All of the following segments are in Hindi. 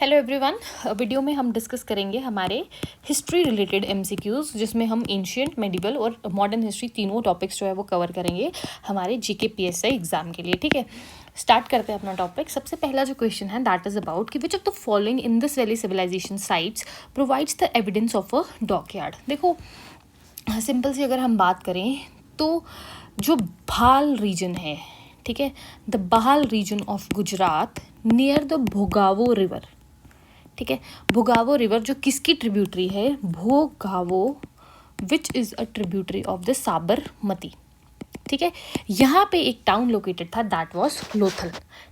Hello everyone. वीडियो में हम डिस्कस करेंगे हमारे हिस्ट्री रिलेटेड एमसीक्यूज, जिसमें हम एंशियंट, मेडिवल और मॉडर्न हिस्ट्री तीनों टॉपिक्स जो है वो कवर करेंगे हमारे जीके पीएसआई एग्जाम के लिए। ठीक है, स्टार्ट करते हैं अपना टॉपिक। सबसे पहला जो क्वेश्चन है दैट इज अबाउट कि which of the following Indus valley civilisation sites provides the evidence of a dockyard. देखो, सिंपल सी अगर हम बात करें तो जो भाल रीजन है, ठीक है, the Bhal region of Gujarat near the Bhogavo river, ठीक है, भोगावो रिवर जो किसकी ट्रिब्यूटरी है, Bhogavo, which is a tributary of the Sabarmati. ठीक है, यहाँ पे एक टाउन लोकेटेड था दैट वाज लोथल।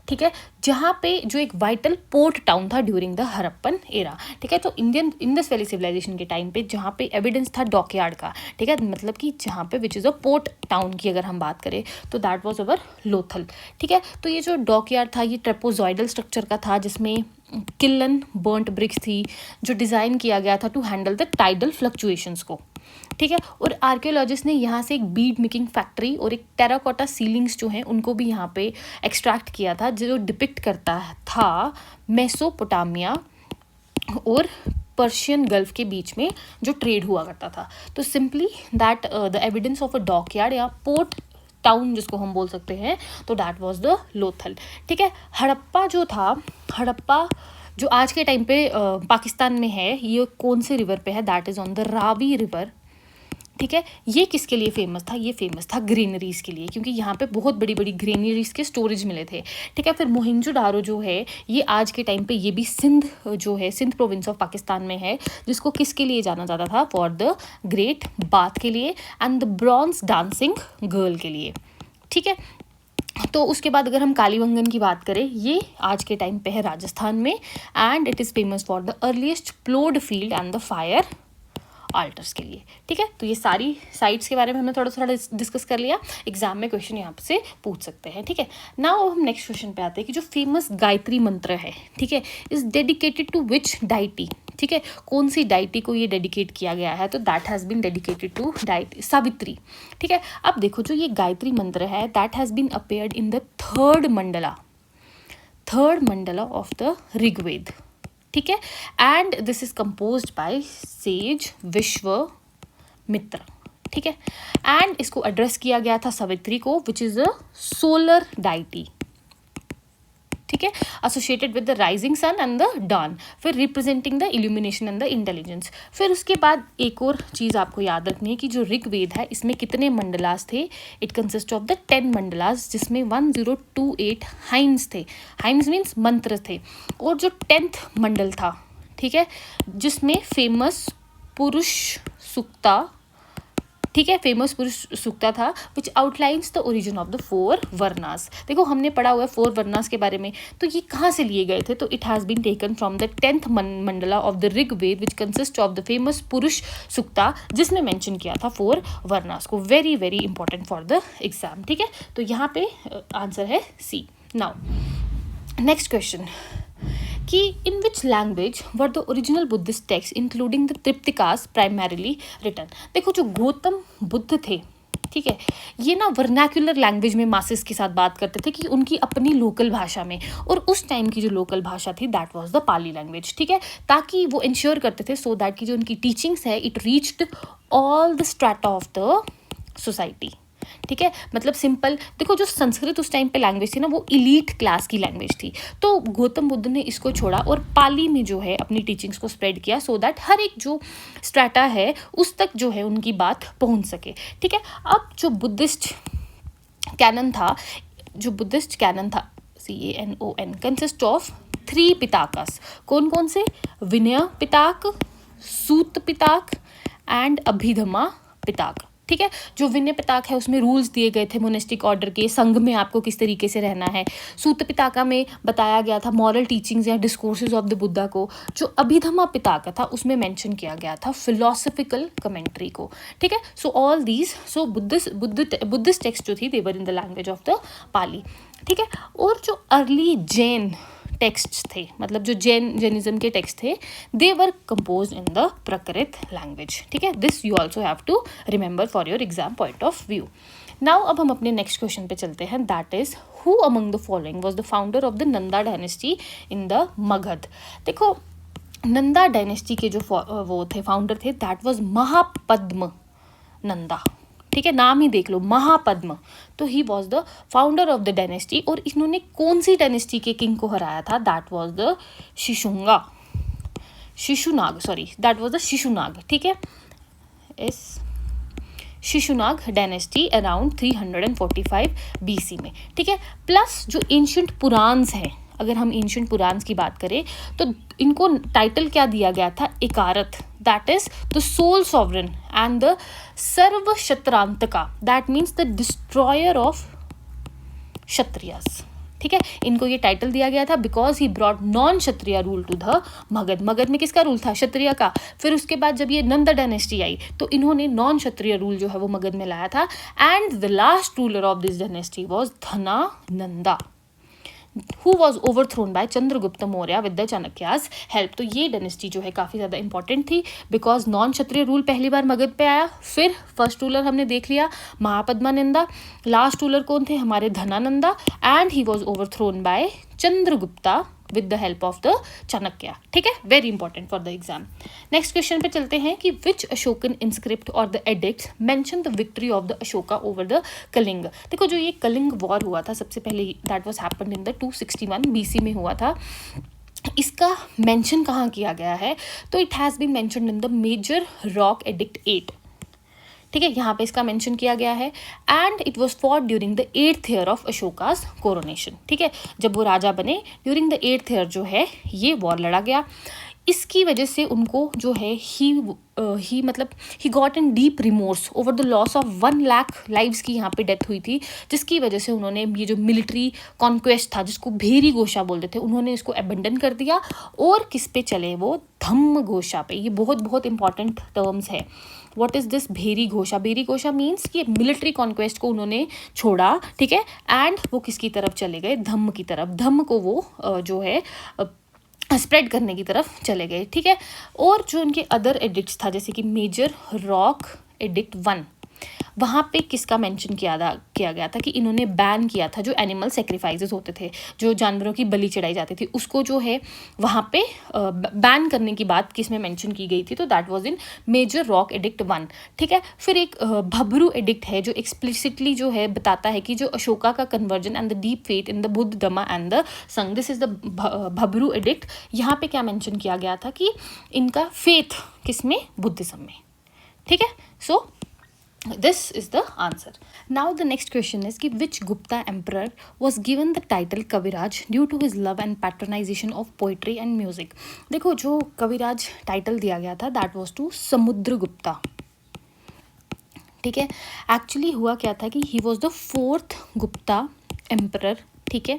ठीक है, जहाँ पे जो एक वाइटल पोर्ट टाउन था ड्यूरिंग द हड़प्पन एरा। ठीक है, तो इंडस वैली सिविलाइजेशन के टाइम पे जहाँ पे एविडेंस था डॉकयार्ड का, ठीक है, मतलब कि जहाँ पे विच इज़ अ पोर्ट टाउन की अगर हम बात करें तो दैट वाज अवर लोथल। ठीक है, तो ये जो डॉकयार्ड था ये ट्रेपोजॉइडल स्ट्रक्चर का था, जिसमें किलन बर्न्ट ब्रिक्स थी, जो डिज़ाइन किया गया था to handle the tidal fluctuations को। ठीक है, और आर्कियोलॉजिस्ट ने यहाँ से एक बीड मेकिंग फैक्ट्री और एक टेराकोटा सीलिंग्स जो हैं उनको भी यहाँ पे एक्सट्रैक्ट किया था, जो डिपिक्ट करता था मेसोपोटामिया और पर्शियन गल्फ के बीच में जो ट्रेड हुआ करता था। तो simply that the evidence of a dockyard या पोर्ट टाउन जिसको हम बोल सकते हैं, तो दैट वाज द लोथल। ठीक है, हड़प्पा जो था, हड़प्पा जो आज के टाइम पे पाकिस्तान में है, ये कौन से रिवर पे है, that is on the Ravi river. ठीक है, ये किसके लिए फेमस था, ये फेमस था ग्रेनरीज के लिए, क्योंकि यहाँ पे बहुत बड़ी बड़ी ग्रेनरीज के स्टोरेज मिले थे। ठीक है, फिर मोहिंजोदारो जो है ये आज के टाइम पे ये भी सिंध जो है, सिंध प्रोविंस ऑफ पाकिस्तान में है, जिसको किसके लिए जाना जाता था, फॉर द ग्रेट बाथ के लिए and the bronze dancing girl के लिए। ठीक है, तो उसके बाद अगर हम कालीबंगन की बात करें, ये आज के टाइम पे है राजस्थान में and it is famous for the earliest ploughed field and the fire altars के लिए। ठीक है, तो ये सारी साइट्स के बारे में हमने थोड़ा डिस्कस कर लिया। एग्जाम में क्वेश्चन यहाँ से पूछ सकते हैं। ठीक है, नाउ हम नेक्स्ट क्वेश्चन पे आते हैं कि जो फेमस गायत्री मंत्र है, ठीक है, is dedicated to which deity. ठीक है, कौन सी डाइटी को ये डेडिकेट किया गया है, तो that has been dedicated to deity Savitri. ठीक है, अब देखो जो ये गायत्री मंत्र है that has been appeared in the third mandala of the Rigveda. ठीक है, and this is composed by sage Vishwamitra. ठीक है, एंड इसको एड्रेस किया गया था सावित्री को, which is a solar deity. ठीक है, associated with the rising sun and the dawn, फिर representing the illumination and the intelligence. फिर उसके बाद एक और चीज़ आपको याद रखनी है कि जो ऋग्वेद है इसमें कितने मंडलास थे, इट कंसिस्ट ऑफ द 10 मंडलास, जिसमें 1028 हाइम्स थे। हाइम्स मीन्स मंत्र थे। और जो 10th मंडल था, ठीक है, जिसमें फेमस पुरुष सूक्ता, ठीक है, फेमस पुरुष सूक्ता था, which outlines the origin of the 4 varnas. देखो हमने पढ़ा हुआ है 4 वर्नास के बारे में, तो ये कहाँ से लिए गए थे, तो it has been taken from the 10th mandala of the Rigveda, which consist of the famous Purusha Sukta, जिसमें मेंशन किया था 4 वर्नास को। Very very important for the exam. ठीक है, तो यहाँ पे आंसर है सी। नाउ नेक्स्ट क्वेश्चन कि in which language were the original Buddhist text including the Tripitakas primarily written. देखो जो गौतम बुद्ध थे, ठीक है, ये ना वर्नाक्युलर लैंग्वेज में मासेस के साथ बात करते थे, कि उनकी अपनी लोकल भाषा में, और उस टाइम की जो लोकल भाषा थी that was the Pali language. ठीक है, ताकि वो इंश्योर करते थे सो दैट की जो उनकी टीचिंग्स है it reached all the strata of the society. ठीक है, मतलब सिंपल देखो, जो संस्कृत उस टाइम पे लैंग्वेज थी ना वो इलीट क्लास की लैंग्वेज थी, तो गौतम बुद्ध ने इसको छोड़ा और पाली में जो है अपनी टीचिंग्स को स्प्रेड किया, सो दैट हर एक जो स्ट्रैटा है उस तक जो है उनकी बात पहुंच सके। ठीक है, अब जो बुद्धिस्ट कैनन था, CANON कंसिस्ट ऑफ 3 पिताकस। कौन कौन से, विनय पिताक, सूत पिताक एंड अभिधमा पिताक। ठीक है, जो विनय पिताक है उसमें रूल्स दिए गए थे मोनेस्टिक ऑर्डर के, संघ में आपको किस तरीके से रहना है। सूत पिताका में बताया गया था मॉरल टीचिंग्स या डिस्कोर्सेज ऑफ द बुद्धा को। जो अभिधमा पिताका था उसमें मेंशन किया गया था फिलोसफिकल कमेंट्री को। ठीक है, so all these, so Buddhist text जो थी they were in the language of the Pali. ठीक है, और जो अर्ली जैन टेक्स्ट थे, मतलब जो जैनिज्म के टेक्स्ट थे, they were compose in the Prakrit language. ठीक है, this you also have to remember for your exam point of view. Now अब हम अपने नेक्स्ट क्वेश्चन पे चलते हैं, that is who among the following was the founder of the Nanda dynasty in the Magadh. देखो नंदा डायनेस्टी के जो वो थे फाउंडर थे, दैट वाज महापद्म नंदा। ठीक है, नाम ही देख लो, महापद्म। तो he was the founder of the dynasty. और इन्होंने कौन सी डायनेस्टी के किंग को हराया था, that was the Shishunaga, sorry that was the Shishunaga. ठीक है, इस शिशुनाग डायनेस्टी अराउंड 345 BC में। ठीक है, प्लस जो एंशियंट पुराण्स हैं, अगर हम एंशियंट पुराण्स की बात करें तो इनको टाइटल क्या दिया गया था, Ekarat, that is the sole sovereign and the Sarva Kshatrantaka, that means the destroyer of Kshatriyas. ठीक है, इनको ये टाइटल दिया गया था because he brought non Kshatriya rule to the Magadh. Magadh में किसका रूल था, क्षत्रिय का। फिर उसके बाद जब ये नंदा डायनेस्टी आई तो इन्होंने नॉन क्षत्रिय रूल जो है वो मगध में लाया था। And the last ruler of this dynasty was Dhanananda, who was overthrown by Chandragupta Maurya with the Chanakya's help। तो ये डायनेस्टी जो है काफ़ी ज़्यादा इंपॉर्टेंट थी बिकॉज नॉन क्षत्रिय रूल पहली बार मगध पे आया। फिर फर्स्ट रूलर हमने देख लिया महापद्मानंदा, लास्ट रूलर कौन थे, हमारे Dhanananda, and he was overthrown by Chandragupta with the help of the Chanakya. ठीक है, very important for the exam. Next question पे चलते हैं कि विच अशोकन इंस्क्रिप्ट और the edicts mention the victory of the Ashoka over the Kalinga. देखो जो ये कलिंग वॉर हुआ था सबसे पहले, that was happened in the 261 BC में हुआ था। इसका मेंशन कहाँ किया गया है, तो it has been mentioned in the major rock edict 8। ठीक है, यहाँ पे इसका मेंशन किया गया है। And it was fought during the 8th year of Ashoka's coronation. ठीक है, जब वो राजा बने ड्यूरिंग द 8th ईयर जो है ये वॉर लड़ा गया। इसकी वजह से उनको जो है he got in deep remorse over the loss of 1 lakh lives की यहाँ पे डेथ हुई थी, जिसकी वजह से उन्होंने ये जो मिलिट्री कॉन्क्वेस्ट था जिसको भेरी घोषा बोलते थे, उन्होंने इसको अबेंडन कर दिया और किस पे चले, वो धम्म घोषा पे। ये बहुत बहुत इंपॉर्टेंट टर्म्स है। What is this very Ghosha? Very Ghosha means कि मिलिट्री कॉन्क्वेस्ट को उन्होंने छोड़ा। ठीक है, एंड वो किसकी तरफ चले गए, धम्म की तरफ। धम्म को वो जो है स्प्रेड करने की तरफ चले गए। ठीक है, और जो उनके अदर एडिक्ट्स था जैसे कि मेजर रॉक एडिक्ट 1, वहाँ पे किसका मेंशन किया गया था कि इन्होंने बैन किया था जो एनिमल सेक्रीफाइसेस होते थे, जो जानवरों की बलि चढ़ाई जाती थी, उसको जो है वहाँ पे बैन करने की बात किस में मेंशन की गई थी, तो that was in major rock edict 1। ठीक है, फिर एक भबरू एडिक्ट है जो एक्सप्लिसिटली जो है बताता है कि जो अशोका का conversion and the deep faith in the Buddha Dhamma and the संघ, this is the Bhabru addict. यहाँ पे क्या मेंशन किया गया था कि इनका फेथ किस में, बुद्धिज्म में। ठीक है, सो this is the answer. Now the next question is कि which Gupta emperor was given the title Kaviraj due to his love and patronization of poetry and music। देखो जो कविराज टाइटल दिया गया था that was to समुद्रगुप्ता। ठीक है, एक्चुअली हुआ क्या था कि he was the 4th Gupta emperor। ठीक है,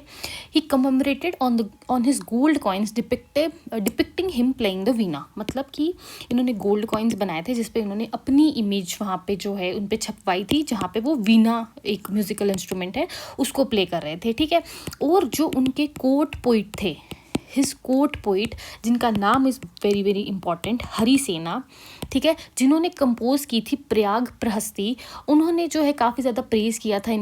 he commemorated on his gold coins depicting him playing the veena. मतलब कि इन्होंने गोल्ड कॉइन्स बनाए थे जिसपे इन्होंने अपनी इमेज वहाँ पे जो है उन पे छपवाई थी, जहाँ पे वो वीणा एक म्यूजिकल इंस्ट्रूमेंट है उसको प्ले कर रहे थे। ठीक है, और जो उनके कोर्ट पोइट थे, हिज कोर्ट पोइट जिनका नाम is very very important, Harisena. ठीक है, जिन्होंने कंपोज की थी प्रयाग प्रहस्ती, उन्होंने जो है काफ़ी ज़्यादा प्रेज़ किया था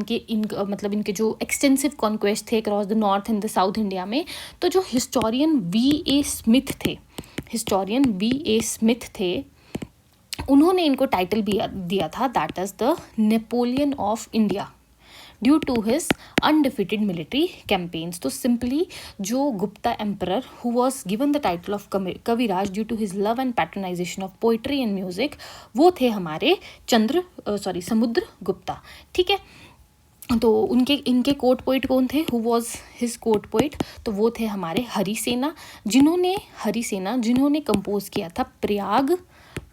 मतलब इनके जो एक्सटेंसिव कॉन्क्वेस्ट थे across the north and the south India में। तो जो हिस्टोरियन V.A. स्मिथ थे, उन्होंने इनको टाइटल भी दिया था that is the Napoleon of India due to his undefeated military campaigns. तो सिंपली जो Gupta emperor who was given the title of Kaviraj due to his love and patronization of poetry and music, वो थे हमारे समुद्रगुप्ता। ठीक है, तो इनके कोर्ट पोइट कौन थे, who was his court poet, तो वो थे हमारे हरिसेना, जिन्होंने कंपोज किया था प्रयाग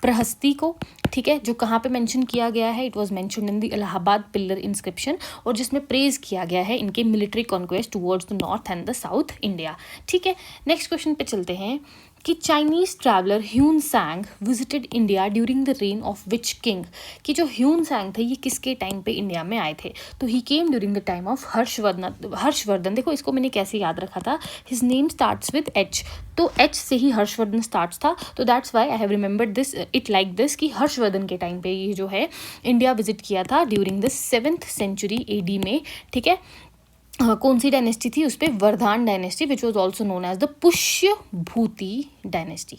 प्रहस्ती को। ठीक है, जो कहाँ पे मेंशन किया गया है, it was mentioned in the Allahabad pillar inscription, और जिसमें प्रेज किया गया है इनके military conquest towards the north and the south India. ठीक है, नेक्स्ट क्वेश्चन पे चलते हैं कि Chinese traveller Hyun सैंग visited India during the reign of which king, कि जो ह्यून सैंग थे ये किसके टाइम पे इंडिया में आए थे? तो he came during the time of Harshavardhan. देखो इसको मैंने कैसे याद रखा था, his name starts with H, तो एच से ही हर्षवर्धन स्टार्ट्स था, तो that's why I have remembered this it like this, कि हर्षवर्धन के टाइम पे ये जो है इंडिया विजिट किया था during the 7th century AD में। ठीक है, कौन सी डायनेस्टी थी? उस पर Vardhan dynasty, which was also known as the Pushyabhuti dynasty.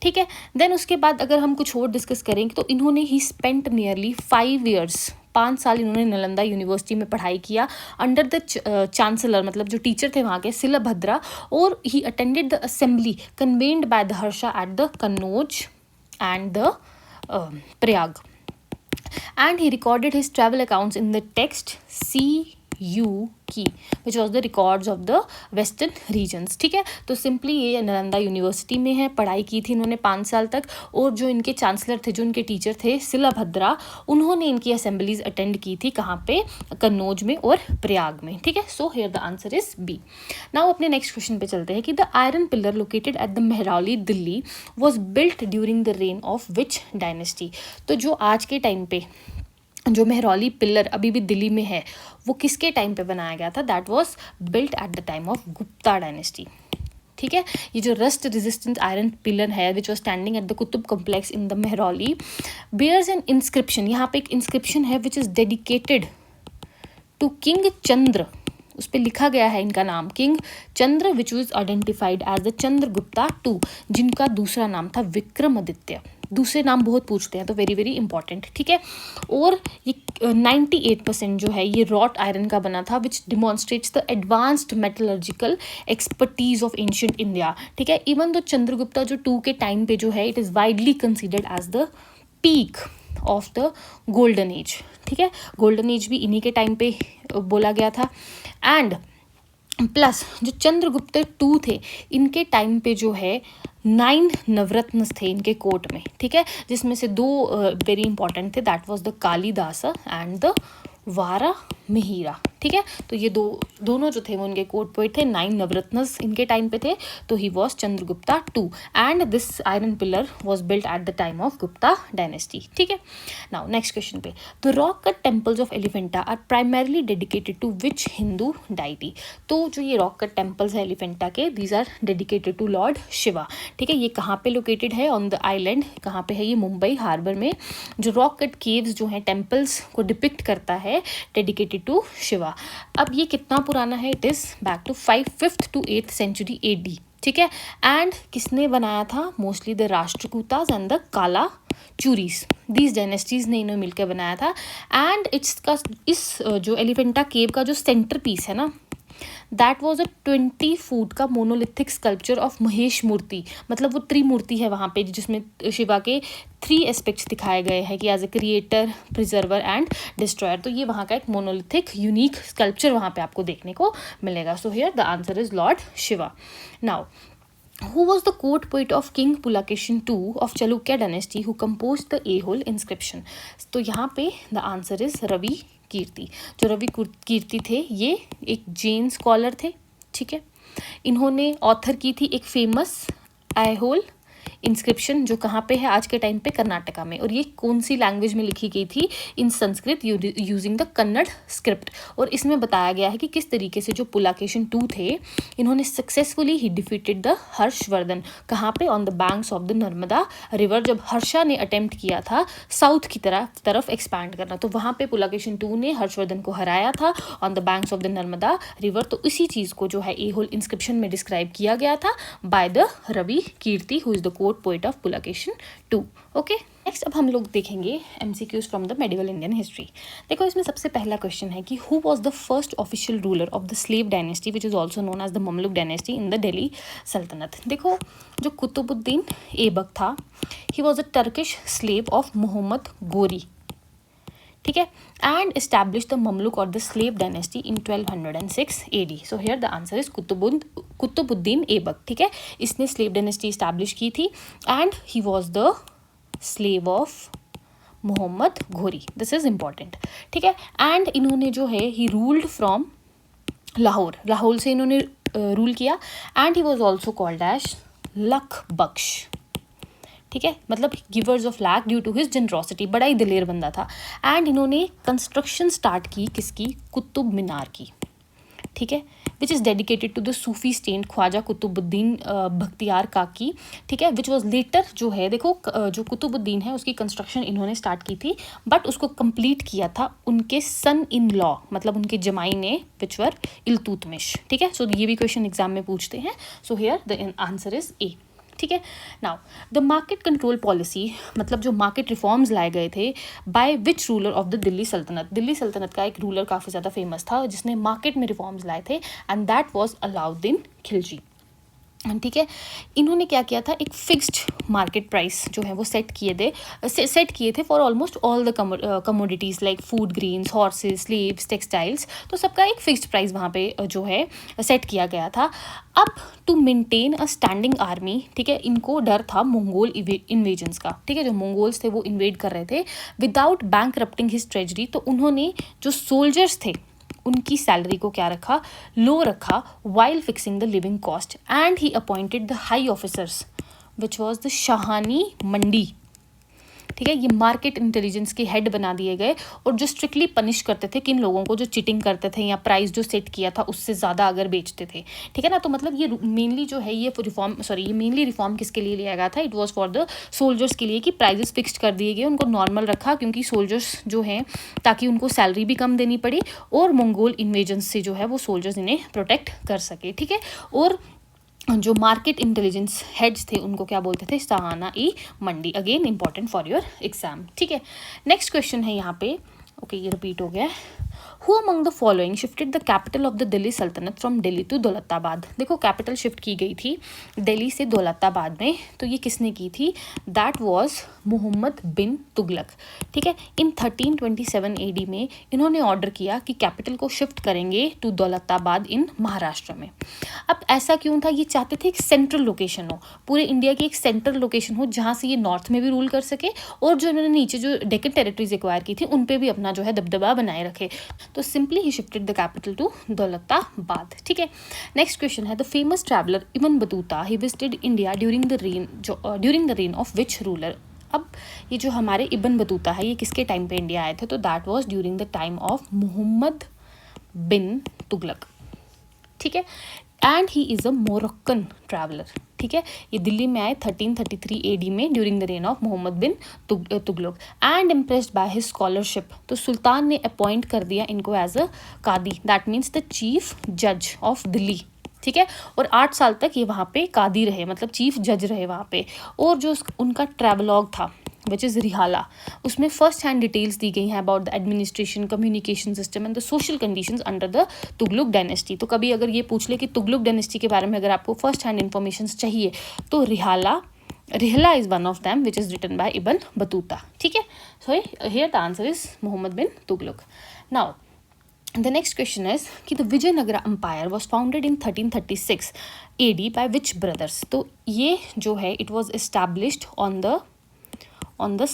ठीक है, देन उसके बाद अगर हम कुछ और डिस्कस करें तो इन्होंने ही स्पेंट नियरली 5 years, 5 साल इन्होंने नालंदा यूनिवर्सिटी में पढ़ाई किया अंडर द चांसलर, मतलब जो टीचर थे वहाँ के, सिलभद्रा, और he attended the assembly convened by the Harsha at the Kannauj and the Prayag, and he recorded his travel accounts in the text CU की, which was the records of the western regions. ठीक है, तो सिंपली ये नालंदा यूनिवर्सिटी में है, पढ़ाई की थी इन्होंने 5 साल तक, और जो इनके चांसलर थे, जो इनके टीचर थे सिलभद्रा, उन्होंने इनकी असेंबलीज अटेंड की थी, कहाँ पे? कन्नौज में और प्रयाग में। ठीक है, so here the answer is B. Now अपने नेक्स्ट क्वेश्चन पे चलते हैं कि the iron pillar located at the Mehrauli Delhi was built during the reign of which dynasty. तो जो आज के टाइम पे जो मेहरौली पिलर अभी भी दिल्ली में है, वो किसके टाइम पे बनाया गया था? That was built at the time of Gupta dynasty. ठीक है, ये जो रस्ट रेजिस्टेंट आयरन पिलर है which was standing at the Qutub complex in the Mehrauli bears an inscription, यहाँ पे एक इंस्क्रिप्शन है which is dedicated to king Chandra, उस पर लिखा गया है इनका नाम king Chandra, which was identified as the Chandragupta II, जिनका दूसरा नाम था विक्रमादित्य। दूसरे नाम बहुत पूछते हैं, तो वेरी वेरी इंपॉर्टेंट। ठीक है, और ये 98% जो है ये रॉट आयरन का बना था, which demonstrates the advanced metallurgical expertise of ancient India. ठीक है, इवन दो चंद्रगुप्ता जो II के टाइम पे जो है, it is widely considered as the peak of the golden age. ठीक है, गोल्डन एज भी इन्हीं के टाइम पे बोला गया था। एंड प्लस जो चंद्रगुप्त II थे, इनके टाइम पे जो है 9 नवरत्न थे इनके कोर्ट में। ठीक है, जिसमें से 2 वेरी इंपॉर्टेंट थे, that was the Kalidas and the वारा मिहिरा। ठीक है, तो ये दोनों जो थे वो उनके कोर्ट पोइट थे, 9 नवरत्नस इनके टाइम पे थे, तो he was Chandragupta II and this iron pillar was built at the time of Gupta dynasty. ठीक है, नाउ नेक्स्ट क्वेश्चन पे, the rock cut temples of Elephanta are primarily dedicated to which Hindu deity. तो जो ये रॉक कट टेम्पल्स है एलिफेंटा के, these are dedicated to lord Shiva. ठीक है, ये कहाँ पे लोकेटेड है? On the island. कहाँ पे है ये? मुंबई हार्बर में। जो रॉक कट केव्स जो हैं टेम्पल्स को डिपिक्ट करता है, डेडिकेटेड टू शिवा। अब ये कितना पुराना है? It is back to 5th to 8th century AD। ठीक है, एंड किसने बनाया था? Mostly the Rashtrakutas and the Kalachuris, these dynasties ने इन्हें मिलकर बनाया था। एंड इस जो एलिफेंटा केव का जो सेंटर पीस है ना, दैट वॉज अ 20 फूट का मोनोलिथिक स्कल्पचर ऑफ महेश मूर्ति, मतलब वो त्रिमूर्ति है वहाँ पे, जिसमें शिवा के 3 एस्पेक्ट्स दिखाए गए हैं कि as a creator, preserver and destroyer. तो ये वहाँ का एक मोनोलिथिक यूनिक स्कल्पचर वहाँ पे आपको देखने को मिलेगा। सो here the answer is Lord Shiva. Now who was the court poet of King Pulakeshin II of Chalukya dynasty who composed the Aehol inscription? तो यहाँ पे the answer is रवि कीर्ति। जो रवि कीर्ति थे ये एक जैन स्कॉलर थे। ठीक है, इन्होंने ऑथर की थी एक फेमस ऐहोल इंस्क्रिप्शन, जो कहाँ पे है आज के टाइम पे? कर्नाटका में। और ये कौन सी लैंग्वेज में लिखी गई थी? In Sanskrit, using the Kannada script. और इसमें बताया गया है कि किस तरीके से जो पुलाकेशिन II थे, इन्होंने successfully he defeated the Harshvardhan. कहाँ पे? On the banks of the Narmada river. जब हर्षा ने अटेम्प्ट किया था साउथ की तरफ एक्सपैंड करना, तो वहाँ पे पुलाकेशिन II ने हर्षवर्धन को हराया था on the banks of the Narmada river. तो इसी चीज़ को जो है ऐहोल इंस्क्रिप्शन में डिस्क्राइब किया गया था by the Ravi Kirti, who is the court poet of Pulakeshin II। Okay, next अब हम लोग देखेंगे MCQs from the medieval Indian history. देखो इसमें सबसे पहला क्वेश्चन है कि who was the first official ruler of the slave dynasty which is also known as the Mamluk dynasty in the Delhi Sultanate. देखो जो कुतुबुद्दीन ऐबक था, he was a Turkish slave of Mohammad गोरी। ठीक है, एंड एस्टैब्लिश द ममलुक और the slave dynasty in 1206 AD। So here the answer is Qutubuddin Aibak. ठीक है, इसने स्लेव डायनेस्टी इस्टेब्लिश की थी and he was the slave of Mohammad Ghori. This is important. ठीक है, एंड इन्होंने जो है ही रूल्ड फ्रॉम लाहौर से इन्होंने रूल किया। And he was also called as Lakh Bakhsh, ठीक है, मतलब givers of lakh due to his generosity, बड़ा ही दिलेर बंदा था। एंड इन्होंने कंस्ट्रक्शन स्टार्ट की किसकी, कुतुब मीनार की, ठीक है, which is dedicated to the sufi saint Khwaja Qutbuddin Bakhtiyar Kaki, ठीक है, विच वॉज लेटर, जो है देखो जो कुतुबुद्दीन है उसकी कंस्ट्रक्शन इन्होंने स्टार्ट की थी, बट उसको कंप्लीट किया था उनके सन इन लॉ, मतलब उनके जमाई ने, विच वर इल्तुतमिश, ठीक है। सो ये भी क्वेश्चन एग्जाम में पूछते हैं। सो हियर द आंसर इज ए, ठीक है। Now the market control policy, मतलब जो मार्केट रिफॉर्म्स लाए गए थे by which ruler of the Delhi सल्तनत, दिल्ली सल्तनत का एक रूलर काफ़ी ज़्यादा फेमस था जिसने मार्केट में रिफॉर्म्स लाए थे, and that was Alauddin Khilji, ठीक है। इन्होंने क्या किया था, एक फिक्स्ड मार्केट प्राइस जो है वो सेट किए थे for almost all the commodities like food grains, horses, slaves, textiles, तो सबका एक फिक्स्ड प्राइस वहाँ पे जो है सेट किया गया था। अब to maintain a standing army, ठीक है, इनको डर था मंगोल इन्वेजन्स का, ठीक है, जो मंगोल्स थे वो इन्वेड कर रहे थे, without bank corrupting his treasury, तो उन्होंने जो सोल्जर्स थे उनकी सैलरी को क्या रखा, लो रखा, while fixing the living cost, and he appointed the high officers which was the Shahani Mandi, ठीक है, ये मार्केट इंटेलिजेंस के हेड बना दिए गए, और जो स्ट्रिक्टली पनिश करते थे किन लोगों को, जो चीटिंग करते थे या प्राइस जो सेट किया था उससे ज़्यादा अगर बेचते थे, ठीक है ना। तो मतलब ये मेनली जो है ये मेनली रिफॉर्म किसके लिए लिया गया था, it was for the soldiers के लिए, कि प्राइजेस फिक्स्ड कर दिए गए, उनको नॉर्मल रखा, क्योंकि सोल्जर्स जो हैं ताकि उनको सैलरी भी कम देनी पड़ी, और मंगोल इन्वेजन्स से जो है वो सोल्जर्स इन्हें प्रोटेक्ट कर सके, ठीक है। और जो मार्केट इंटेलिजेंस हेड्स थे उनको क्या बोलते थे, Shahana i Mandi, again important for your exam, ठीक है। नेक्स्ट क्वेश्चन है यहाँ पे, ओके ये रिपीट हो गया है। Who among the following shifted the capital of the Delhi सल्तनत फ्रॉम दिल्ली टू दौलताबाद, देखो कैपिटल शिफ्ट की गई थी दिल्ली से दौलताबाद में, तो ये किसने की थी, दैट वाज मोहम्मद बिन तुगलक, ठीक है। इन 1327 AD में इन्होंने ऑर्डर किया कि कैपिटल को शिफ्ट करेंगे टू दौलताबाद इन महाराष्ट्र में। अब ऐसा क्यों था, ये चाहते थे एक सेंट्रल लोकेशन हो, पूरे इंडिया की एक सेंट्रल लोकेशन हो जहाँ से ये नॉर्थ में भी रूल कर सके, और जो इन्होंने नीचे जो डेक्कन टेरिटरीज एक्वायर की थी उन पे भी अपना जो है दबदबा बनाए रखे, तो simply he shifted the capital to Daulatabad, ठीक है। नेक्स्ट क्वेश्चन है, the famous traveller Ibn Battuta he visited India during the reign of which ruler. अब ये जो हमारे इब्न बतूता है ये किसके टाइम पे इंडिया आए थे, तो that was during the time of Mohammad bin Tughlaq, ठीक है, and he is a Moroccan traveller, ठीक है। ये दिल्ली में आए 1333 AD में during the reign of Mohammad bin Tughlaq, and impressed by his scholarship, तो सुल्तान ने अपॉइंट कर दिया इनको as a qadi, that means the chief जज ऑफ दिल्ली, ठीक है, और 8 साल तक ये वहाँ पे कादी रहे, मतलब चीफ जज रहे वहाँ पे। और जो उनका ट्रैवलॉग था विच इज़ रिहाला, उसमें फर्स्ट हैंड डिटेल्स दी गई हैं about the administration, communication system and the social conditions under the Tughlaq dynasty. तो कभी अगर ये पूछ ले कि तुगलक डायनेस्टी के बारे में अगर आपको फर्स्ट हैंड इन्फॉर्मेशन चाहिए तो Rihla is one of them which is written by Ibn Battuta, ठीक है। So here the answer is Mohammad bin Tughlaq. Now the next question is कि the Vijayanagara Empire was founded in 1336 AD by which brothers। तो ये जो है it was established on the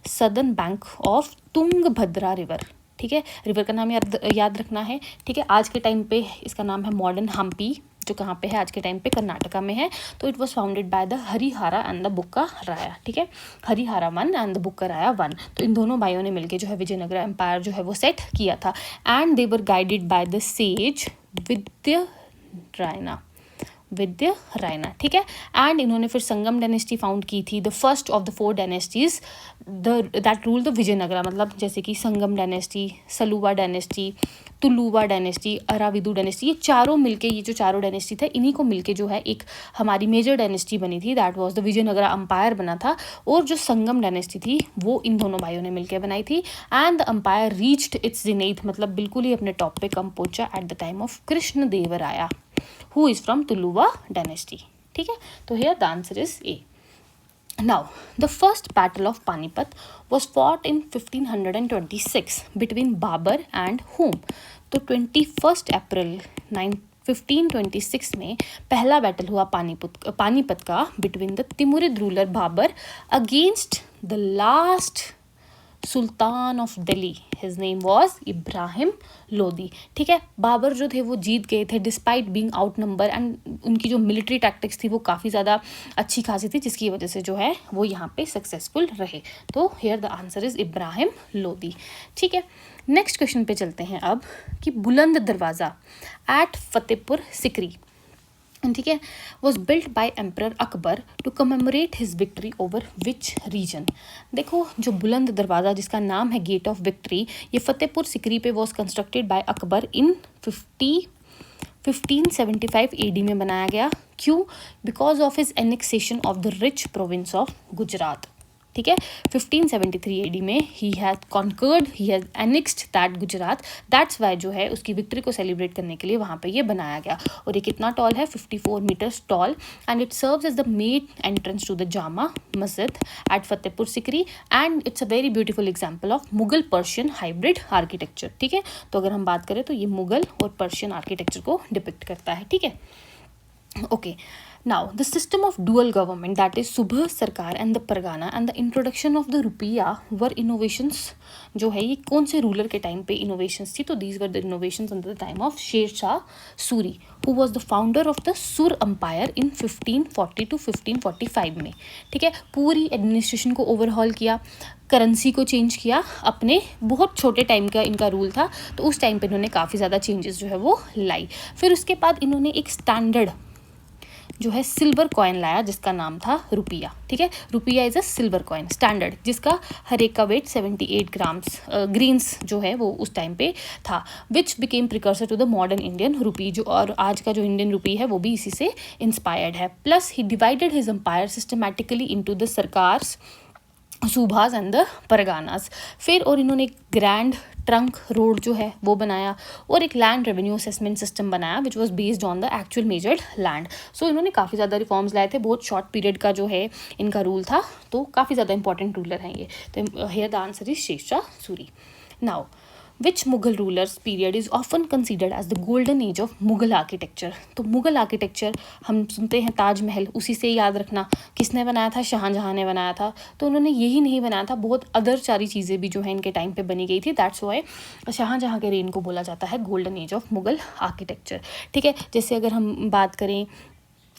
southern bank of Tungabhadra river, ठीक है। रिवर का नाम याद रखना है, ठीक है। आज के टाइम पे इसका नाम है मॉडर्न हम्पी, जो कहाँ पे है आज के टाइम पे कर्नाटका में है। तो it was founded by the Harihara and the Bukka Raya, ठीक है, हरिहरा 1 एंड द बुक्का राया 1। तो इन दोनों भाइयों ने मिलकर जो है विजयनगर एम्पायर जो है वो सेट किया था, and they were guided by the sage Vidyaranya, ठीक है। एंड इन्होंने फिर संगम डायनेस्टी फाउंड की थी, the first of the 4 dynasties that rule the Vijayanagara, मतलब जैसे कि Sangam dynasty, Saluva dynasty, Tuluva dynasty, Aravidu dynasty, ये चारों मिलके, ये जो चारों डायनेस्टी थे इन्हीं को मिलके जो है एक हमारी मेजर डायनेस्टी बनी थी, that was the Vijayanagara empire बना था। और जो संगम डायनेस्टी थी वो इन दोनों भाइयों ने मिलकर बनाई थी, and the empire reached its zenith, मतलब बिल्कुल ही अपने टॉप पे कम पहुंचा at the time of Krishna Devaraya who is from Tuluva dynasty, ठीक है। तो here the answer is A. Now, the first battle of Panipat was fought in 1526 between Babur and whom? तो 21 अप्रैल 1526 में पहला बैटल हुआ पानीपत का between the Timurid ruler Babur against the last sultan of Delhi, his name was Ibrahim Lodi. ठीक है, बाबर जो थे वो जीत गए थे despite being out number, and उनकी जो मिलिट्री टैक्टिक्स थी वो काफ़ी ज़्यादा अच्छी खासी थी, जिसकी वजह से जो है वो यहाँ पे सक्सेसफुल रहे। तो here the answer is Ibrahim Lodi. ठीक है, नेक्स्ट क्वेश्चन पे चलते हैं अब कि बुलंद दरवाज़ा एट फतेहपुर सिकरी, ठीक है, was built by emperor Akbar to commemorate his victory over which region. देखो, जो बुलंद दरवाज़ा जिसका नाम है गेट ऑफ विक्ट्री, ये फतेहपुर सिकरी पे was constructed by Akbar in 1575 AD में बनाया गया। क्यों? Because of his annexation of the rich province of Gujarat. ठीक है, 1573 AD में he has conquered, he has annexed that Gujarat, that's why जो है उसकी विक्ट्री को सेलिब्रेट करने के लिए वहाँ पे ये बनाया गया। और ये कितना टॉल है? 54 metres tall, and it serves as the main entrance to the Jama Masjid at Fatehpur Sikri, and it's a very beautiful example of Mughal Persian hybrid architecture. ठीक है, तो अगर हम बात करें तो ये मुगल और पर्शियन आर्किटेक्चर को डिपिक्ट करता है। ठीक है, okay, now the system of dual government, that is Subha Sarkar and the Pargana, and the introduction of the rupiah were innovations जो है ये कौन से रूलर के टाइम पे innovations थी? तो these were the innovations under the time of शेर Shah Suri, who was the founder of the सुर empire in 1540 to 1545 में। ठीक है, पूरी एडमिनिस्ट्रेशन को ओवरहॉल किया, करेंसी को चेंज किया, अपने बहुत छोटे टाइम का इनका रूल था, तो उस टाइम पे इन्होंने काफ़ी ज़्यादा चेंजेस जो है वो लाई। फिर उसके बाद इन्होंने एक स्टैंडर्ड जो है सिल्वर कॉइन लाया जिसका नाम था रुपया। ठीक है, रुपया is a silver coin standard, जिसका हर एक का वेट 78 ग्राम्स ग्रीन्स जो है वो उस टाइम पे था, which became precursor to the modern Indian rupee, जो और आज का जो इंडियन रुपी है वो भी इसी से इंस्पायर्ड है। Plus he divided his empire systematically into the sarkars, subahs and the parganas. फिर और इन्होंने एक ग्रैंड ट्रंक रोड जो है वो बनाया, और एक लैंड रेवेन्यू असेसमेंट सिस्टम बनाया which was based on the actual measured land. So इन्होंने काफ़ी ज़्यादा रिफॉर्म्स लाए थे, बहुत शॉर्ट पीरियड का जो है इनका रूल था, तो काफ़ी ज़्यादा इंपॉर्टेंट रूलर हैं ये। तो here the answer is Sher Shah Suri. Now which Mughal rulers period is often considered as the golden age of Mughal architecture. तो मुगल आर्किटेक्चर हम सुनते हैं ताजमहल, उसी से याद रखना किसने बनाया था? शाहजहाँ ने बनाया था। तो उन्होंने यही नहीं बनाया था, बहुत अदर सारी चीज़ें भी जो है इनके टाइम पे बनी गई थी, दैट्स वाई शाहजहाँ के रेन को बोला जाता है golden age of Mughal architecture. ठीक है, जैसे अगर हम बात करें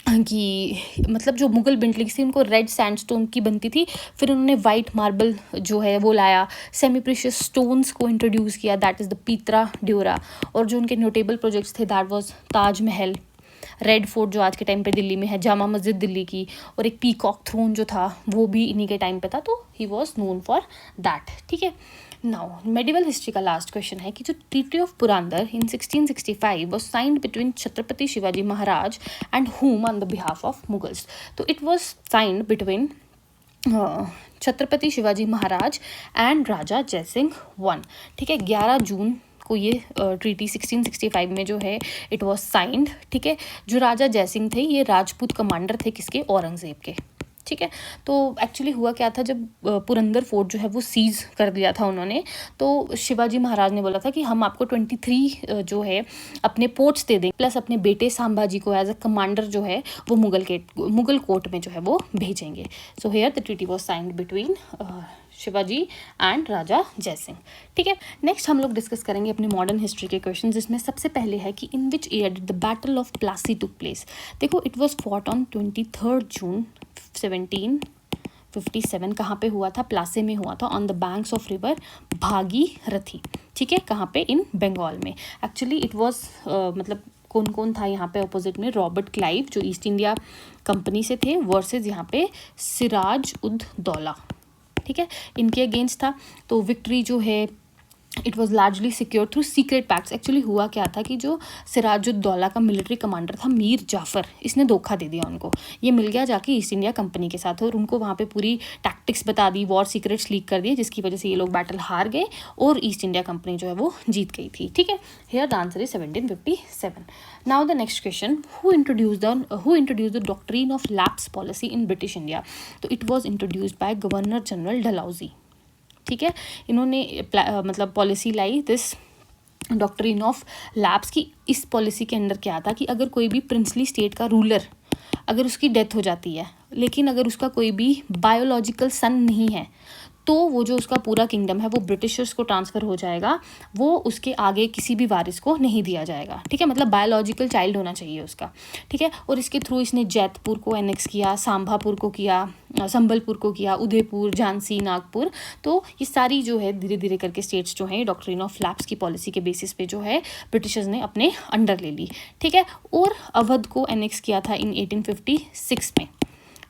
कि मतलब जो मुगल बिल्डिंग्स थी उनको रेड सैंडस्टोन की बनती थी, फिर उन्होंने वाइट मार्बल जो है वो लाया, सेमी प्रीशियस स्टोन्स को इंट्रोड्यूस किया, दैट इज़ द पीतरा ड्योरा। और जो उनके नोटेबल प्रोजेक्ट्स थे that was Taj Mahal, red fort जो आज के टाइम पे दिल्ली में है, जामा मस्जिद दिल्ली की, और एक पीकॉक थ्रोन जो था वो भी इन्हीं के टाइम पे था, तो he was known for that. ठीक है, नाउ मेडिवल हिस्ट्री का लास्ट क्वेश्चन है कि जो treaty of Purandar in 1665 was signed between Chhatrapati Shivaji Maharaj and whom on the behalf of Mughals. तो it was signed between Chhatrapati Shivaji Maharaj and Raja Jaisingh one. ठीक है, 11 जून को ये ट्रीटी 1665 में जो है इट वॉज साइंड। ठीक है, जो राजा जयसिंह थे ये राजपूत कमांडर थे किसके? औरंगजेब के। ठीक है, तो एक्चुअली हुआ क्या था, जब पुरंदर फोर्ट जो है वो सीज कर दिया था उन्होंने, तो शिवाजी महाराज ने बोला था कि हम आपको 23 जो है अपने पोर्ट्स दे देंगे, प्लस अपने बेटे संभाजी को एज अ कमांडर जो है वो मुगल कोर्ट में जो है वो भेजेंगे। So here the treaty was signed between Shivaji and Raja Jaisingh. ठीक है, नेक्स्ट हम लोग डिस्कस करेंगे अपने मॉडर्न हिस्ट्री के क्वेश्चन, जिसमें सबसे पहले है कि in which year did the battle of Plassey took place. देखो, it was fought on 23 June 1757। कहाँ पे हुआ था? प्लासे में हुआ था, on the banks of river Bhagirathi. ठीक है, कहाँ पे? इन बंगाल में। एक्चुअली इट वॉज मतलब कौन कौन था यहाँ पे अपोजिट में? रॉबर्ट क्लाइव जो ईस्ट इंडिया कंपनी से थे, वर्सेस यहाँ पे सिराज उद दौला। ठीक है, इनके अगेंस्ट था। तो विक्ट्री जो है it was largely secure through secret pacts. Actually हुआ क्या था कि जो सिराजुद्दौला का मिलिट्री कमांडर था मीर जाफ़र, इसने धोखा दे दिया उनको, ये मिल गया जाके ईस्ट इंडिया कंपनी के साथ, और उनको वहाँ पे पूरी टैक्टिक्स बता दी, वॉर सीक्रेट्स लीक कर दिए, जिसकी वजह से ये लोग बैटल हार गए और ईस्ट इंडिया कंपनी जो है वो जीत गई थी। ठीक है, here the answer is 1757। Now the next question, who introduce the doctrine of lapse policy in British India. तो it was introduced by governor general Dalhousie. ठीक है, इन्होंने मतलब पॉलिसी लाई दिस डॉक्ट्रिन ऑफ लैप्स की। इस पॉलिसी के अंदर क्या था कि अगर कोई भी प्रिंसली स्टेट का रूलर, अगर उसकी डेथ हो जाती है, लेकिन अगर उसका कोई भी बायोलॉजिकल सन नहीं है, तो वो जो उसका पूरा किंगडम है वो ब्रिटिशर्स को ट्रांसफ़र हो जाएगा, वो उसके आगे किसी भी वारिस को नहीं दिया जाएगा, ठीक है, मतलब बायोलॉजिकल चाइल्ड होना चाहिए उसका, ठीक है। और इसके थ्रू इसने जैतपुर को एनेक्स किया, सांभापुर को किया, संबलपुर को किया, उदयपुर, झांसी, नागपुर। तो ये सारी जो है धीरे धीरे करके स्टेट्स जो हैं डॉक्ट्रिन ऑफ लैप्स की पॉलिसी के बेसिस पे जो है ब्रिटिशर्स ने अपने अंडर ले ली, ठीक है। और अवध को एनेक्स किया था इन 1856 में,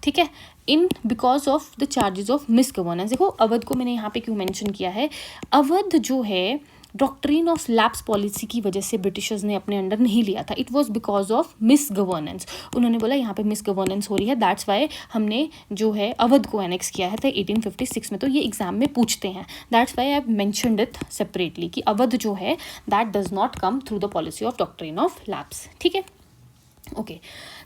ठीक है, in because of the charges of miss governance. देखो अवध को मैंने यहाँ पे क्यों मेंशन किया है, अवध जो है डॉक्ट्रिन ऑफ लैप्स पॉलिसी की वजह से ब्रिटिशर्स ने अपने अंडर नहीं लिया था, it was because of miss governance. उन्होंने बोला यहाँ पे मिस गवर्नेंस हो रही है, दैट्स वाई हमने जो है अवध को एनेक्स किया है था 1856 में। तो ये एग्जाम में पूछते हैं, that's why I have mentioned it separately कि अवध जो है that does not come through the policy of doctrine of lapse, ठीक है। Okay,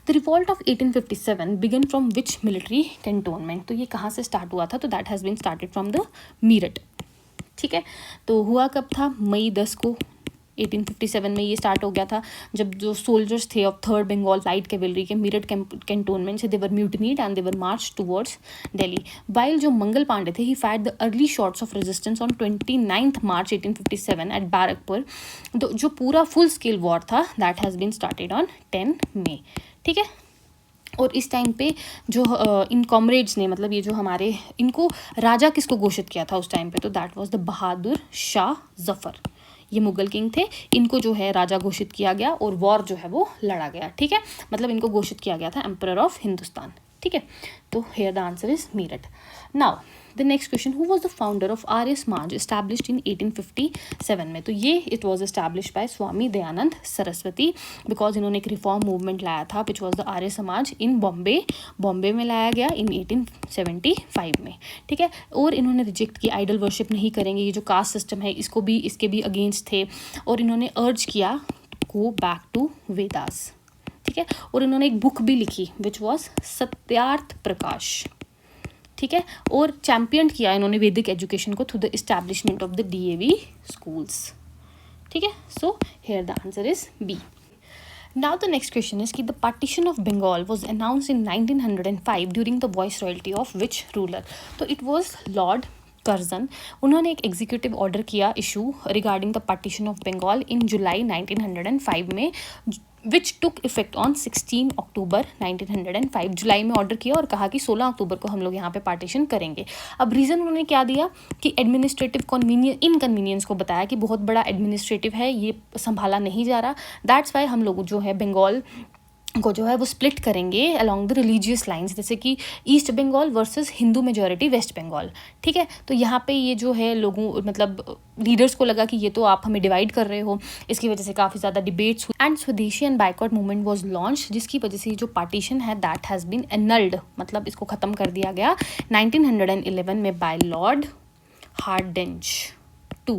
the revolt of 1857 began from which military cantonment. तो ये कहाँ से स्टार्ट हुआ था, तो that has been started from the Meerut, ठीक है। तो हुआ कब था, मई 10 को 1857 में ये स्टार्ट हो गया था, जब जो सोल्जर्स थे of 3rd Bengal light cavalry के मीरठ कैंटोनमेंट से they were mutinied and they were march towards Delhi. While जो मंगल पांडे थे he fired the early shots of resistance on 29 March 1857 at Barrackpore. तो जो पूरा फुल स्केल वॉर था that has been started on 10 May, ठीक है। और इस टाइम पे जो इन कॉमरेड्स ने, मतलब ये जो हमारे, इनको राजा किसको घोषित किया था उस टाइम पे, तो that was the Bahadur Shah Zafar. ये मुगल किंग थे, इनको जो है राजा घोषित किया गया और वॉर जो है वो लड़ा गया, ठीक है, मतलब इनको घोषित किया गया था एम्परर ऑफ हिंदुस्तान, ठीक है। तो here the answer is Meerut. Now the next question, who was the founder of Arya Samaj established in 1857 में। तो ये it was established by Swami Dayanand Saraswati, because इन्होंने एक रिफॉर्म मूवमेंट लाया था विच वॉज द आर्य समाज इन बॉम्बे में लाया गया इन 1875 में, ठीक है। और इन्होंने रिजेक्ट किया, आइडल वर्शिप नहीं करेंगे, ये जो कास्ट सिस्टम है इसके भी अगेंस्ट थे, और इन्होंने अर्ज किया गो बैक टू वेदास, ठीक है। और इन्होंने एक बुक भी लिखी विच वॉज सत्यार्थ प्रकाश, ठीक है। और चैम्पियन किया इन्होंने वैदिक एजुकेशन को through the establishment of the DAV schools, ठीक है। So here the answer is B. Now the next question is कि the partition of Bengal was announced in 1905 during the viceroyalty of which ruler? तो it was Lord कर्जन। उन्होंने एक एग्जीक्यूटिव ऑर्डर किया issue regarding the partition of Bengal in July 1905 में, विच टुक इफेक्ट ऑन 16 अक्टूबर 1905। जुलाई में ऑर्डर किया और कहा कि 16 अक्टूबर को हम लोग यहाँ पे पार्टीशन करेंगे। अब रीज़न उन्होंने क्या दिया कि एडमिनिस्ट्रेटिव इनकन्वीनियंस को बताया कि बहुत बड़ा एडमिनिस्ट्रेटिव है, ये संभाला नहीं जा रहा, दैट्स वाई हम लोग जो है बंगाल को जो है वो स्प्लिट करेंगे अलॉन्ग द रिलीजियस लाइंस, जैसे कि east Bengal versus Hindu majority west Bengal, ठीक है। तो यहाँ पे ये जो है लोगों, मतलब लीडर्स को लगा कि ये तो आप हमें डिवाइड कर रहे हो, इसकी वजह से काफ़ी ज़्यादा डिबेट्स हुई एंड स्वदेशी and boycott movement was launch, जिसकी वजह से जो पार्टीशन है दैट हैज़ बीन एनल्ड, मतलब इसको ख़त्म कर दिया गया 1911 में बाय लॉर्ड हार्डिंज टू,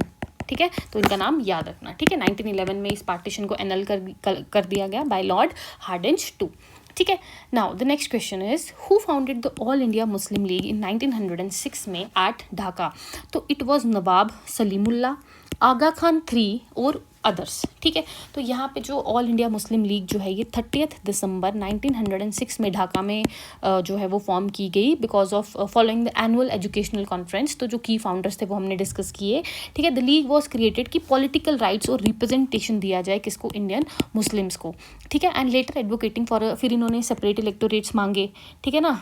ठीक है। तो इनका नाम याद रखना, ठीक है। 1911 में इस पार्टीशन को एनल कर दिया गया बाय लॉर्ड हार्डिंज टू, ठीक है। Now the next question is who founded the All India Muslim League in 1906 में एट ढाका। तो it was Nawab Salimullah, Aga Khan III और अदर्स, ठीक है। तो यहाँ पे जो ऑल इंडिया मुस्लिम लीग जो है ये 30 दिसंबर 1906 में ढाका में जो है वो फॉर्म की गई because of following the annual educational conference. तो जो की फाउंडर्स थे वो हमने डिस्कस किए, ठीक है। द लीग वॉज क्रिएटेड कि पॉलिटिकल राइट्स और रिप्रेजेंटेशन दिया जाए किसको, इंडियन मुस्लिम्स को, ठीक है। एंड लेटर एडवोकेटिंग फॉर, फिर इन्होंने सेपरेट इलेक्टोरेट्स मांगे, ठीक है ना,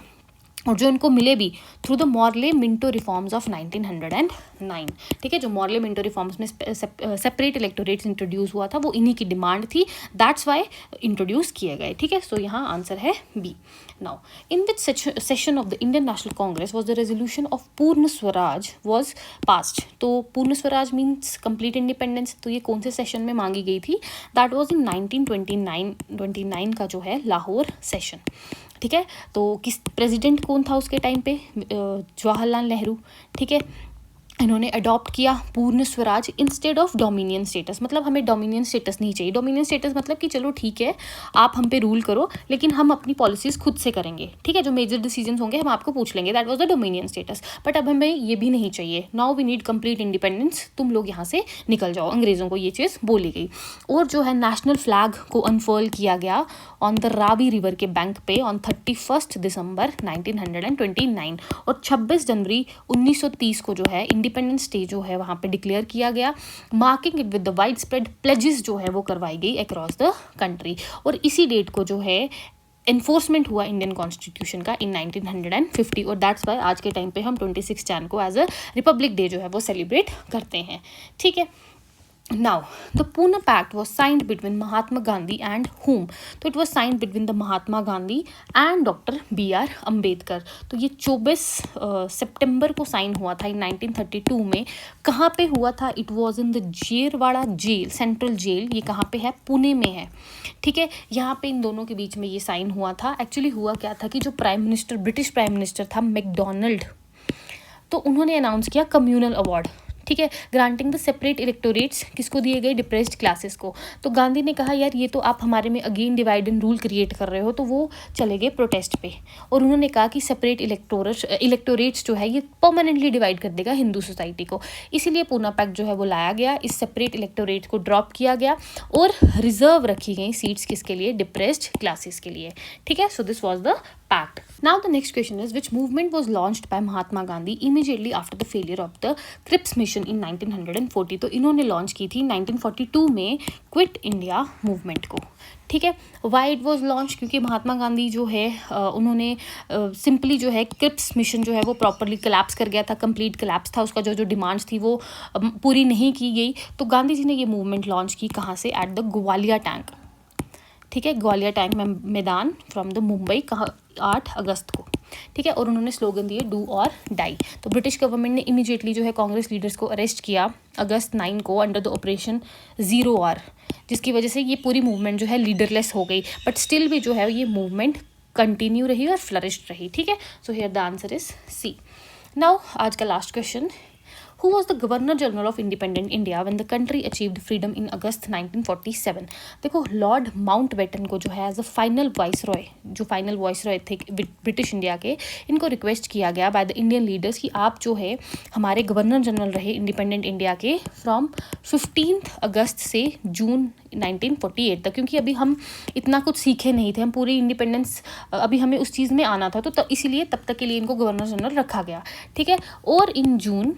और जो इनको मिले भी through the Morley Minto reforms of 1909, ठीक है। जो मॉर्ले मिंटो रिफॉर्म्स में सेपरेट इलेक्टोरेट्स इंट्रोड्यूस हुआ था वो इन्हीं की डिमांड थी, दैट्स वाई इंट्रोड्यूस किए गए, ठीक है। सो यहाँ आंसर है B. Now in which session of the Indian National Congress was the resolution of Purna Swaraj was passed. तो पूर्ण स्वराज मीन्स कंप्लीट इंडिपेंडेंस, तो ये कौन से सेशन में मांगी गई थी, दैट वॉज इन 1929 का जो है लाहौर सेशन, ठीक है। तो किस प्रेसिडेंट कौन था उसके टाइम पे, जवाहरलाल नेहरू, ठीक है। इन्होंने अडॉप्ट किया पूर्ण Swaraj instead of dominion status. मतलब हमें डोमिनियन स्टेटस नहीं चाहिए। डोमिनियन स्टेटस मतलब कि चलो ठीक है आप हम पे रूल करो लेकिन हम अपनी पॉलिसीज़ खुद से करेंगे, ठीक है, जो मेजर डिसीजंस होंगे हम आपको पूछ लेंगे। That was the dominion status. But अब हमें ये भी नहीं चाहिए। Now we need complete independence, तुम लोग यहाँ से निकल जाओ। अंग्रेज़ों को ये चीज़ बोली गई। और जो है नेशनल फ्लैग को अनफर्ल किया गया ऑन द रावी रिवर के बैंक पे ऑन 31 दिसंबर 1929। और 26 जनवरी 1930 को जो है इंडिपेंडेंस डे जो है वहाँ पे डिक्लेयर किया गया। Marking it with the wide spread pledges जो है वो करवाई गई अक्रॉस द कंट्री। और इसी डेट को जो है एनफोर्समेंट हुआ इंडियन कॉन्स्टिट्यूशन का इन 1950। और दैट्स वाई आज के टाइम पे हम 26 जैन को एज अ रिपब्लिक डे जो है वो सेलिब्रेट करते हैं, ठीक है। Now, the Pune Pact was signed between Mahatma Gandhi and whom? तो it was signed between the Mahatma Gandhi and Dr. B.R. Ambedkar। तो ये 24 सितंबर को साइन हुआ था इन 1932 में। कहाँ पे हुआ था? It was in the Yerwada jail, central jail. ये कहाँ पे है? पुणे में है, ठीक है। यहाँ पे इन दोनों के बीच में ये साइन हुआ था। एक्चुअली हुआ क्या था कि जो prime minister, British prime minister था मैकडोनाल्ड, तो उन्होंने अनाउंस किया कम्युनल अवार्ड, ठीक है, ग्रांटिंग द सेपरेट इलेक्टोरेट्स। किसको दिए गए? डिप्रेस्ड क्लासेस को। तो गांधी ने कहा यार ये तो आप हमारे में again divide and rule create कर रहे हो, तो वो चले गए प्रोटेस्ट पे। और उन्होंने कहा कि सेपरेट इलेक्टोरेट्स जो है ये परमानेंटली डिवाइड कर देगा हिंदू सोसाइटी को। इसीलिए पूना पैक्ट जो है वो लाया गया। इस सेपरेट इलेक्टोरेट को ड्रॉप किया गया और रिजर्व रखी गई सीट्स किसके लिए? डिप्रेस्ड क्लासेस के लिए, ठीक है। So this was the pact. Now the next question is, which movement was launched by Mahatma Gandhi immediately after the failure of the Cripps mission in 1940? तो इन्होंने लॉन्च की थी 1942 में क्विट इंडिया मूवमेंट को, ठीक है। Why it was launch? क्योंकि महात्मा गांधी जो है उन्होंने सिंपली जो है क्रिप्स मिशन जो है वो प्रॉपरली कोलैप्स कर गया था, कंप्लीट कोलैप्स था उसका। जो जो डिमांड्स थी वो पूरी नहीं की गई। तो गांधी जी ने ये मूवमेंट लॉन्च की कहाँ से? एट द ग्वालियर टैंक, ठीक है, ग्वालियर टैंक मैदान फ्रॉम द मुंबई, कहाँ? 8 अगस्त को, ठीक है। और उन्होंने स्लोगन दिए डू और डाई। तो ब्रिटिश गवर्नमेंट ने इमीडिएटली जो है कांग्रेस लीडर्स को अरेस्ट किया अगस्त 9 को under the operation zero hour, जिसकी वजह से ये पूरी मूवमेंट जो है लीडरलेस हो गई। बट स्टिल भी जो है ये मूवमेंट कंटिन्यू रही और फ्लरिश्ड रही, ठीक है। So here the answer is C. Now आज का last question, Who was the Governor General of Independent India when the country achieved freedom in August 1947? देखो लॉर्ड माउंटबेटन को जो है एज अ फाइनल वाइसरॉय, जो फाइनल वाइसरॉय थे ब्रिटिश इंडिया के, इनको रिक्वेस्ट किया गया बाय द इंडियन लीडर्स कि आप जो है हमारे गवर्नर जनरल रहे इंडिपेंडेंट इंडिया के फ्रॉम 15 अगस्त से जून 1948 तक। क्योंकि अभी हम इतना कुछ सीखे नहीं थे, हम पूरी इंडिपेंडेंस अभी हमें उस चीज़ में आना था, तो इसीलिए तब तक के लिए इनको गवर्नर जनरल रखा गया, ठीक है। और इन जून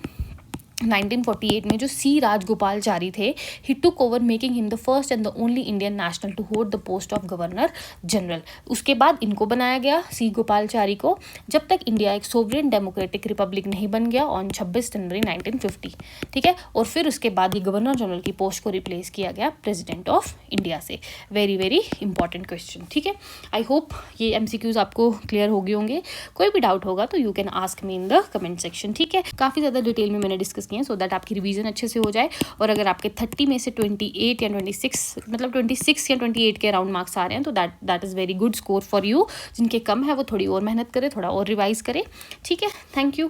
1948 में जो सी राजगोपालचारी थे, he took over making him the first and the only Indian national to hold the post of governor general. उसके बाद इनको बनाया गया सी गोपालचारी को, जब तक इंडिया एक सोवरेन डेमोक्रेटिक रिपब्लिक नहीं बन गया ऑन 26 जनवरी 1950, ठीक है। और फिर उसके बाद ये गवर्नर जनरल की पोस्ट को रिप्लेस किया गया प्रेसिडेंट ऑफ इंडिया से। वेरी वेरी इंपॉर्टेंट क्वेश्चन, ठीक है। आई होप ये MCQs आपको क्लियर हो गए होंगे। कोई भी डाउट होगा तो you can ask me in the comment section, ठीक है। काफ़ी ज़्यादा डिटेल में मैंने डिस्कस किए हैं सो दैट आपकी रिवीजन अच्छे से हो जाए। और अगर आपके 30 में से 28 या 26 मतलब 26 या 28 के अराउंड मार्क्स आ रहे हैं तो that is very good score for you. जिनके कम है वो थोड़ी और मेहनत करें, थोड़ा और रिवाइज करें, ठीक है। Thank you.